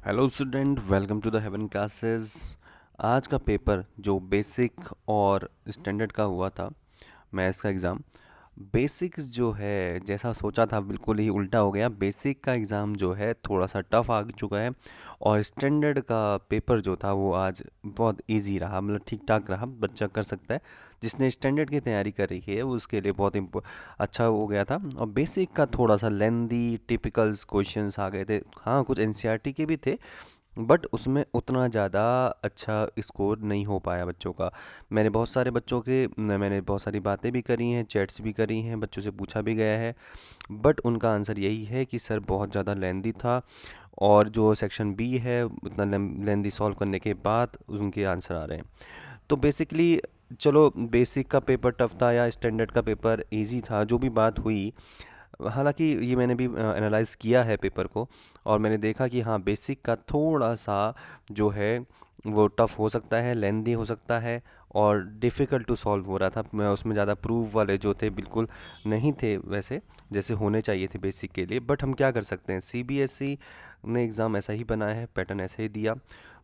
Hello student, welcome to the heaven classes. आज का paper जो बेसिक और स्टैंडर्ड का हुआ था, मैथ्स का एग्ज़ाम। बेसिक्स जो है जैसा सोचा था बिल्कुल ही उल्टा हो गया। बेसिक का एग्ज़ाम जो है थोड़ा सा टफ आ चुका है और स्टैंडर्ड का पेपर जो था वो आज बहुत इजी रहा, मतलब ठीक ठाक रहा, बच्चा कर सकता है। जिसने स्टैंडर्ड की तैयारी कर रही है वो उसके लिए बहुत अच्छा हो गया था। और बेसिक का थोड़ा सा लेंदी टिपिकल्स क्वेश्चंस आ गए थे। हाँ, कुछ एनसीईआरटी के भी थे, बट उसमें उतना ज़्यादा अच्छा स्कोर नहीं हो पाया बच्चों का। मैंने बहुत सारी बातें भी करी हैं, चैट्स भी करी हैं, बच्चों से पूछा भी गया है, बट उनका आंसर यही है कि सर बहुत ज़्यादा लेंदी था और जो सेक्शन बी है उतना लेंदी सॉल्व करने के बाद उनके आंसर आ रहे हैं। तो बेसिकली चलो, बेसिक का पेपर टफ था या स्टैंडर्ड का पेपर इजी था, जो भी बात हुई, हालांकि ये मैंने भी एनालाइज़ किया है पेपर को और मैंने देखा कि हाँ, बेसिक का थोड़ा सा जो है वो टफ़ हो सकता है, लेंदी हो सकता है और डिफ़िकल्ट टू सॉल्व हो रहा था। मैं उसमें ज़्यादा प्रूफ वाले जो थे बिल्कुल नहीं थे वैसे जैसे होने चाहिए थे बेसिक के लिए, बट हम क्या कर सकते हैं, सीबीएसई ने एग्ज़ाम ऐसा ही बनाया है, पैटर्न ऐसा ही दिया।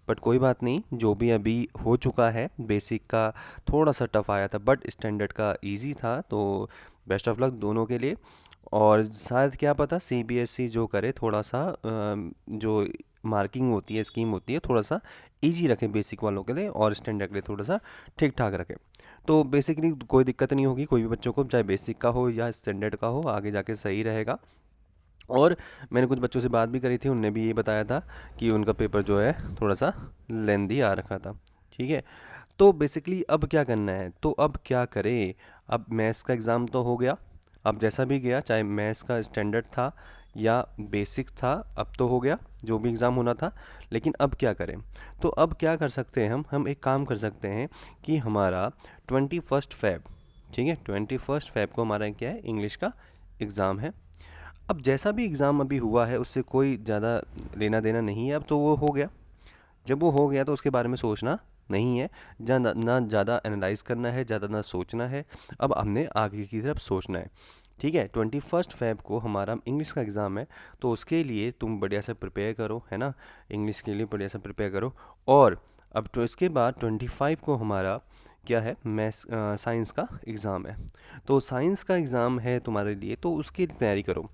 बट कोई बात नहीं, जो भी अभी हो चुका है, बेसिक का थोड़ा सा टफ आया था बट स्टैंडर्ड का इजी था, तो बेस्ट ऑफ लक दोनों के लिए। और शायद क्या पता सीबीएसई जो करे थोड़ा सा जो मार्किंग होती है, स्कीम होती है, थोड़ा सा इजी रखे बेसिक वालों के लिए और स्टैंडर्ड के लिए थोड़ा सा ठीक ठाक रखे। तो बेसिकली कोई दिक्कत नहीं होगी कोई भी बच्चों को, चाहे बेसिक का हो या स्टैंडर्ड का हो, आगे जाके सही रहेगा। और मैंने कुछ बच्चों से बात भी करी थी, उनने भी ये बताया था कि उनका पेपर जो है थोड़ा सा लेंदी आ रखा था। ठीक है, तो बेसिकली अब क्या करना है, तो अब क्या करें। अब मैथ्स का एग्ज़ाम तो हो गया, अब जैसा भी गया, चाहे मैथ्स का स्टैंडर्ड था या बेसिक था, अब तो हो गया जो भी एग्ज़ाम होना था। लेकिन अब क्या करें, तो अब क्या कर सकते हैं, हम एक काम कर सकते हैं कि हमारा 21 फ़ेब, ठीक है, 21 फ़ेब को हमारा क्या है, इंग्लिश का एग्ज़ाम है। अब जैसा भी एग्ज़ाम अभी हुआ है उससे कोई ज़्यादा लेना देना नहीं है, अब तो वो हो गया। जब वो हो गया तो उसके बारे में सोचना नहीं है, ज़्यादा ना ज़्यादा एनालाइज करना है, ज़्यादा ना सोचना है। अब हमने आगे की तरफ सोचना है। ठीक है, 21 फ़ेब को हमारा इंग्लिश का एग्ज़ाम है, तो उसके लिए तुम बढ़िया से प्रिपेयर करो, है ना, इंग्लिश के लिए बढ़िया से प्रिपेयर करो। और अब तो इसके बाद 25 को हमारा क्या है, मैथ्स साइंस का एग्ज़ाम है। तो साइंस का एग्ज़ाम है तुम्हारे लिए, तो उसकी तैयारी करो,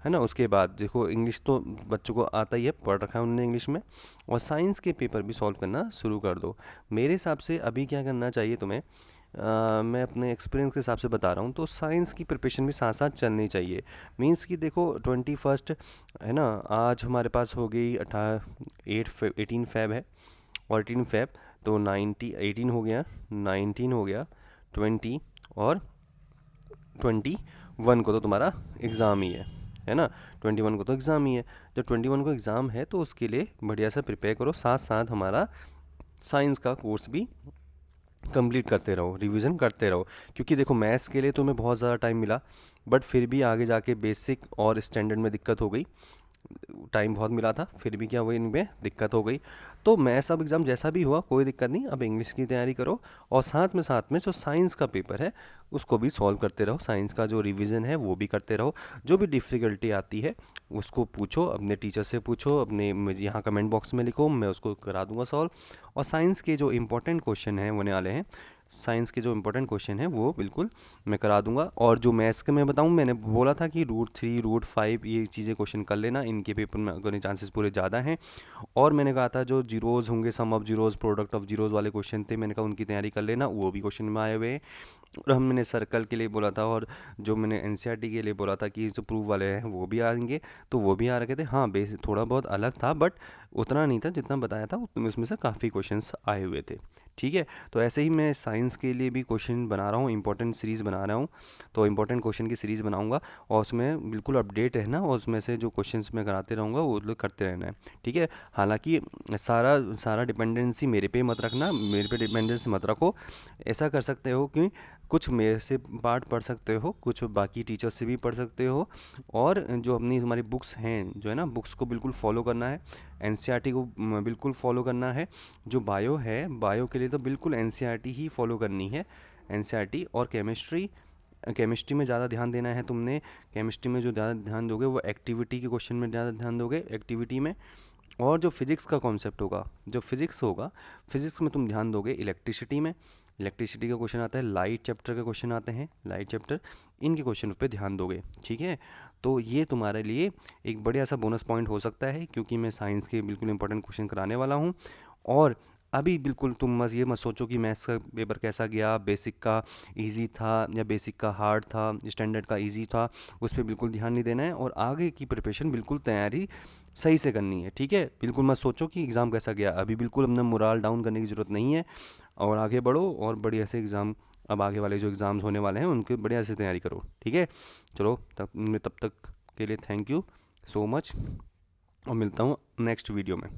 है ना। उसके बाद देखो, इंग्लिश तो बच्चों को आता ही है, पढ़ रखा है उन्होंने इंग्लिश में, और साइंस के पेपर भी सॉल्व करना शुरू कर दो। मेरे हिसाब से अभी क्या करना चाहिए तुम्हें, मैं अपने एक्सपीरियंस के हिसाब से बता रहा हूँ, तो साइंस की प्रिपरेशन भी साथ साथ चलनी चाहिए। मीन्स कि देखो 21 है ना, आज हमारे पास हो गई 18 फ़ेब है, और 18 फ़ेब तो 18 हो गया, 19 हो गया, 20 और 21 को तो तुम्हारा एग्ज़ाम ही है ना। 21 को तो एग्ज़ाम ही है। जब 21 को एग्ज़ाम है तो उसके लिए बढ़िया से प्रिपेयर करो, साथ साथ हमारा साइंस का कोर्स भी कंप्लीट करते रहो, रिवीजन करते रहो। क्योंकि देखो, मैथ्स के लिए तुम्हें बहुत ज़्यादा टाइम मिला, बट फिर भी आगे जाके बेसिक और स्टैंडर्ड में दिक्कत हो गई। टाइम बहुत मिला था, फिर भी क्या हुआ, इनमें दिक्कत हो गई। तो मैथ्स अब एग्ज़ाम जैसा भी हुआ कोई दिक्कत नहीं, अब इंग्लिश की तैयारी करो और साथ में जो साइंस का पेपर है उसको भी सॉल्व करते रहो, साइंस का जो रिवीजन है वो भी करते रहो। जो भी डिफ़िकल्टी आती है उसको पूछो, अपने टीचर से पूछो, अपने मुझे यहाँ कमेंट बॉक्स में लिखो, मैं उसको करा दूंगा सॉल्व। और साइंस के जो इंपॉर्टेंट क्वेश्चन हैं होने वाले हैं, साइंस के जो इंपॉर्टेंट क्वेश्चन हैं वो बिल्कुल मैं करा दूंगा। और जो मैथ्स के मैं बताऊं, मैंने बोला था कि रूट 3 रूट 5 ये चीज़ें क्वेश्चन कर लेना, इनके पेपर में अगर चांसेस पूरे ज़्यादा हैं। और मैंने कहा था जो जीरोज़ होंगे, sum of zeros, product of zeros वाले क्वेश्चन थे, मैंने कहा उनकी तैयारी कर लेना, वो भी क्वेश्चन में आए हुए हैं। और हमने सर्कल के लिए बोला था, और जो मैंने एनसीईआरटी के लिए बोला था कि जो प्रूफ वाले हैं वो भी आएंगे, तो वो भी आ रखे थे। हाँ, बेस थोड़ा बहुत अलग था, बट उतना नहीं था जितना बताया था, उतने उसमें से काफ़ी क्वेश्चंस आए हुए थे। ठीक है, तो ऐसे ही मैं साइंस के लिए भी क्वेश्चन बना रहा हूँ, इंपॉर्टेंट सीरीज़ बना रहा हूँ, तो इंपॉर्टेंट क्वेश्चन की सीरीज़ बनाऊंगा और उसमें बिल्कुल अपडेट रहना, और उसमें से जो क्वेश्चंस मैं कराते रहूँगा वो लोग करते रहना है। ठीक है, हालांकि सारा सारा डिपेंडेंसी मेरे पे मत रखना, मेरे पे डिपेंडेंसी मत रखो। ऐसा कर सकते हो कि कुछ मेरे से पार्ट पढ़ सकते हो, कुछ बाकी टीचर से भी पढ़ सकते हो, और जो अपनी हमारी बुक्स हैं जो है ना, बुक्स को बिल्कुल फॉलो करना है, एनसीईआरटी को बिल्कुल फॉलो करना है। जो बायो है, बायो के लिए तो बिल्कुल एनसीईआरटी ही फॉलो करनी है, एनसीईआरटी। और केमिस्ट्री, केमिस्ट्री में ज़्यादा ध्यान देना है तुमने। केमिस्ट्री में जो ज़्यादा ध्यान दोगे वो एक्टिविटी के क्वेश्चन में ज़्यादा ध्यान दोगे, एक्टिविटी में। और जो फिज़िक्स का कॉन्सेप्ट होगा, जो फिज़िक्स होगा, फिज़िक्स में तुम ध्यान दोगे इलेक्ट्रिसिटी में, इलेक्ट्रिसिटी का क्वेश्चन आता है, लाइट चैप्टर के क्वेश्चन आते हैं, लाइट चैप्टर, इनके क्वेश्चन पे ध्यान दोगे, ठीक है। तो ये तुम्हारे लिए एक बढ़िया सा बोनस पॉइंट हो सकता है, क्योंकि मैं साइंस के बिल्कुल इंपॉर्टेंट क्वेश्चन कराने वाला हूँ। और अभी बिल्कुल तुम बस ये मत सोचो कि मैथ्स का पेपर कैसा गया, बेसिक का इजी था या बेसिक का हार्ड था, स्टैंडर्ड का इजी था, उस पर बिल्कुल ध्यान नहीं देना है। और आगे की प्रिपरेशन बिल्कुल तैयारी सही से करनी है, ठीक है। बिल्कुल मत सोचो कि एग्ज़ाम कैसा गया, अभी बिल्कुल अपना मोराल डाउन करने की ज़रूरत नहीं है। और आगे बढ़ो और बढ़िया से एग्ज़ाम, अब आगे वाले जो एग्ज़ाम्स होने वाले हैं उनकी बढ़िया से तैयारी करो, ठीक है। चलो तब तक के लिए थैंक यू सो मच, और मिलता हूँ नेक्स्ट वीडियो में।